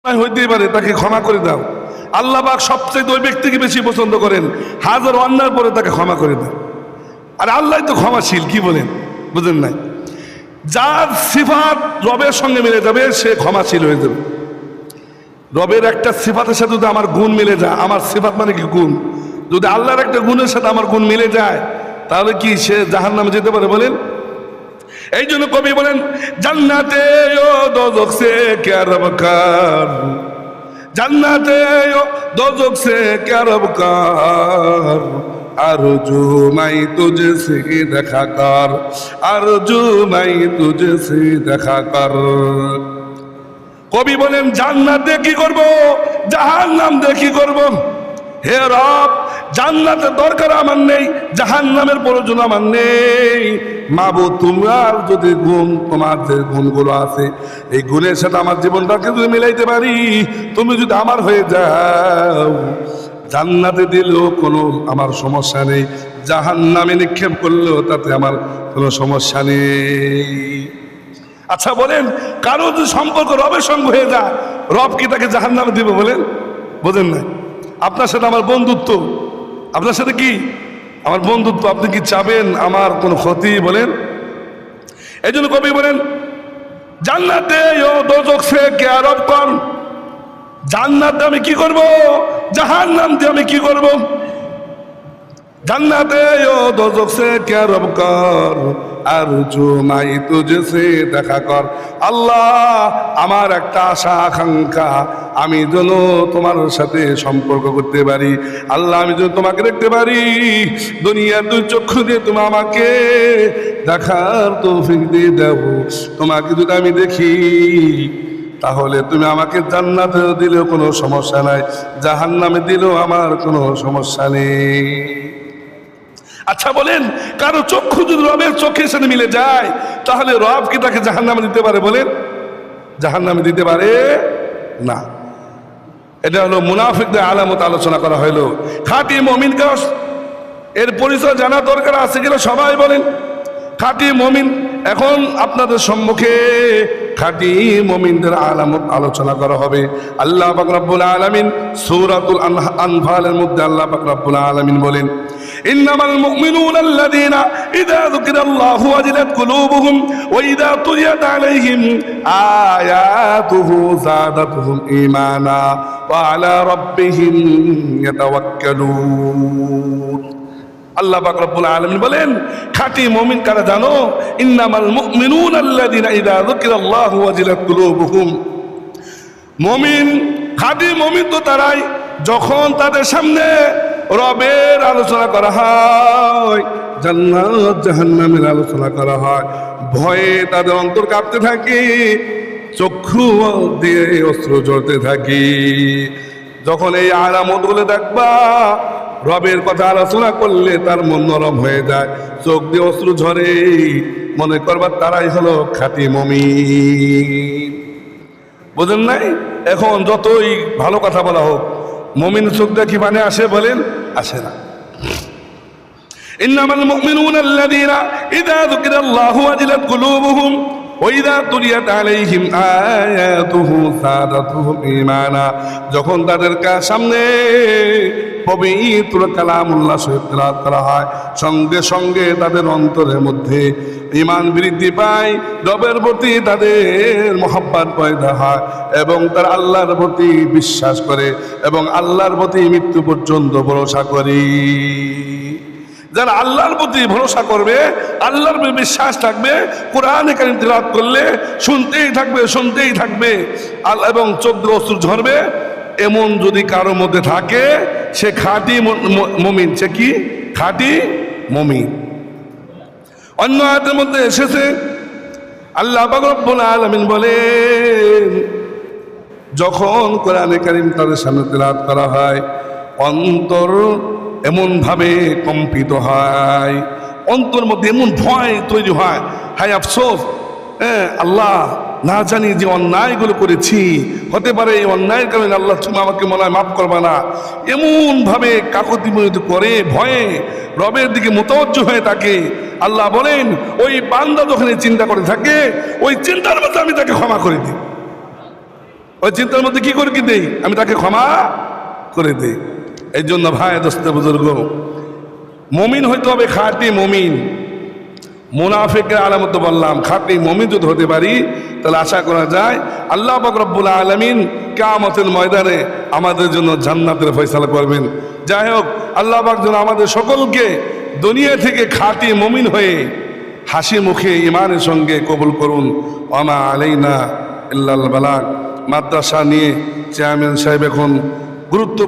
হইতেই পারে, তাকে ক্ষমা করে দাও। আল্লাহ পাক সবচেয়ে ওই ব্যক্তিকে বেশি পছন্দ করেন, হাজার অন্যায়ের পরে তাকে ক্ষমা করে দাও। আর আল্লাহ তো ক্ষমাশীল, কি বলেন, বুঝেন নাই? যার সিফাত রবের সঙ্গে মিলে যাবে সে ক্ষমাশীল হয়ে যাবে। রবের একটা সিফাতের সাথে যদি আমার গুণ মিলে যায়, আমার সিফাত মানে কি গুণ, যদি আল্লাহর একটা গুণের সাথে আমার গুণ মিলে যায় তাহলে কি সে জাহান্নামে যেতে পারে বলেন? এই জন্য কবি বলেন, জান্নাতে ও দোজখ সে ক্যা রব কার, জান্নাতে ও দোজখ সে ক্যা রব কার, আরজু মাই তুঝসে দেখা কর, আরজু মাই তুঝসে দেখা কর। কবি বলেন, জান্নাতে কি করব, জাহান্নাম দিয়ে কি করব? হে রব, জান্নাতের দরকার আমার নেই, জাহান্নামের প্রয়োজন আমার নেই। মাবুদ, তোমার যদি গুণ, তোমার যে গুণগুলো আছে এই গুণের সাথে আমার জীবনটাকে যদি মিলাইতে পারি, তুমি যদি আমার হয়ে যাও, জান্নাতে দিলেও কোনো আমার সমস্যা নেই, জাহান্নামে নিক্ষেপ করলেও তাতে আমার কোনো সমস্যা নেই। আচ্ছা বলেন, কারো যদি সম্পর্ক রবের সঙ্গে হয়ে যায়, রব কি তাকে জাহান্নামে দিবে বলেন? বোঝেন না? আপনার সাথে আমার বন্ধুত্ব, আপনার সাথে কি আমার বন্ধুত্ব, আপনি কি চাবেন আমার কোনো ক্ষতি বলেন? এই জন্য কবি বলেন, জান্নাতে ও দোজখ সে ক্যা রব কর, জান্নাতে আমি কি করব, জাহান্নাম দিয়ে আমি কি করব? জান্নাতে ও দোজখ সে ক্যা রব কর, আরজু মাই তুঝসে দেখা কর। আল্লাহ, আমার একটা আশা আকাঙ্ক্ষা, আমি যেন তোমার সাথে সম্পর্ক করতে পারি। আল্লাহ, আমি যেন তোমাকে দেখতে পারি, দুনিয়ার দুই চক্ষু দিয়ে তুমি আমাকে দেখার তৌফিক দিয়ে দাও। তোমাকে যদি আমি দেখি তাহলে তুমি আমাকে জান্নাতে দিলেও কোনো সমস্যা নাই, জাহান্নামে দিলেও আমার কোনো সমস্যা নেই। আচ্ছা বলেন, কারো চক্ষু যদি রবের চোখের সাথে মিলে যায় তাহলে রব কি তাকে জাহান্নামে দিতে পারে বলেন? জাহান্নামে দিতে পারে না। এটা হলো মুনাফিকদের আলামত আলোচনা করা হলো। খাঁটি মুমিন কাস এর পরিচয় জানা দরকার আছে কিনা সবাই বলেন? খাঁটি মুমিন, এখন আপনাদের সম্মুখে খাঁটি মুমিনদের আলামত আলোচনা করা হবে। আল্লাহ পাক রব্বুল আলামিন সূরাতুল আনফালের মধ্যে আল্লাহ পাক রব্বুল আলামিন বলেন, ইন্নামাল মুমিনুনা আল্লাযীনা ইযা যুকিরাল্লাহু ওয়াজিলাত কুলুবুহুম ওয়া ইযা তুলিয়াত আলাইহিম আয়াতুহু যাদাতুহুম ঈমানা ওয়া আলা রাব্বিহিম ইয়াতাওয়াক্কালুন। আল্লাহ পাক রব্বুল আলামিন বলেন, খাঁটি মুমিন কারা জানো? ইন্নামাল মুমিনুনা আল্লাযীনা ইযা যুকিরাল্লাহু ওয়াজিলাত কুলুবুহুম। মুমিন, খাঁটি মুমিন তো তারাই যখন তাদের সামনে রবের আলোচনা করা হয়, জান্নাত জাহান্নামের আলোচনা করা হয়, ভয়ে তাদের অন্তর কাঁপতে থাকে, চক্ষু দিয়ে অশ্রু ঝরতে থাকে। যখন এই আলামতগুলো দেখবা, রবের কথা আলোচনা করলে তার মন নরম হয়ে যায়, চোখ দিয়ে অশ্রু ঝরে, মনে করবার তারাই হলো খাঁটি মুমিন। বুঝেন নাই? এখন যতই ভালো কথা বলা হোক, মুমিন চোখ দিয়ে কি মানে আসে বলেন? আসে না। ইন্নামাল মুমিনুনা আল্লাযীনা ইযা যুকিরাল্লাহু ওয়াজিলাত কুলুবুহুম ওয়া ইযা তুলিয়াত আলাইহিম আয়াতুহু যাদাতুহুম ঈমানা। যখন তাদের সামনে পবিত্র কালামুল্লাহ শরীফ তেলাওয়াত করা হয়, সঙ্গে সঙ্গে তাদের অন্তরের মধ্যে ঈমান বৃদ্ধি পায়, রবের প্রতি তাদের মহব্বত পয়দা হয় এবং তার আল্লাহর প্রতি বিশ্বাস করে এবং আল্লাহর প্রতি মৃত্যু পর্যন্ত ভরসা করে। যারা আল্লাহর প্রতি ভরসা করবে, আল্লাহর প্রতি বিশ্বাস থাকবে, কোরআনে কারীম তেলাওয়াত করলে শুনতেই থাকবে, শুনতেই থাকবে এবং চোখ দিয়ে অশ্রু ঝরবে, এমন যদি কারোর মধ্যে থাকে, সে খাঁটি মুমিন। সে কি? খাঁটি মুমিন। অন্য আয়াতের মধ্যে এসেছে, আল্লাহ পাক রব্বুল আলামিন বলেন, যখন কোরআনে কারীম তাদের সামনে তেলাওয়াত করা হয়, অন্তর এমন ভাবে কম্পিত হয়, অন্তর মধ্যে এমন ভয় তৈরি হয়, হায় আফসোস, আল্লাহ, না জানি যে অন্যায়গুলো করেছি, হতে পারে এই অন্যায়ের কারণে আল্লাহ তুমি আমাকে মনে হয় মাফ করবা না। এমন ভাবে কাকুতি মিনতি করে ভয়ে রবের দিকে মুতাওয়াজ্জিহ হয়ে থাকে। আল্লাহ বলেন, ওই বান্দা যখন চিন্তা করে থাকে, ওই চিন্তার মধ্যে আমি তাকে ক্ষমা করে দিই। ওই চিন্তার মধ্যে কি করে কি দেই, আমি তাকে ক্ষমা করে দেই। এই জন্য ভাই দোস্ত বুজুর্গ, মমিন হইতে হবে খাঁটি মমিন। মুনাফিকের আলামত বললাম, খাঁটি মমিন যদি হতে পারি তাহলে আশা করা যায় আল্লাহ পাক রব্বুল আলামিন কিয়ামতের ময়দানে আমাদের জন্য জান্নাতের ফয়সালা করবেন। যাই হোক, আল্লাহ পাক যেন আমাদের সকলকে দুনিয়া থেকে খাঁটি মমিন হয়ে হাসি মুখে ইমানের সঙ্গে কবুল করুন। ওমা আলাইনা ইল্লাল বালাগ। মাদ্রাসা নিয়ে চেয়ারম্যান সাহেব এখন গুরুত্ব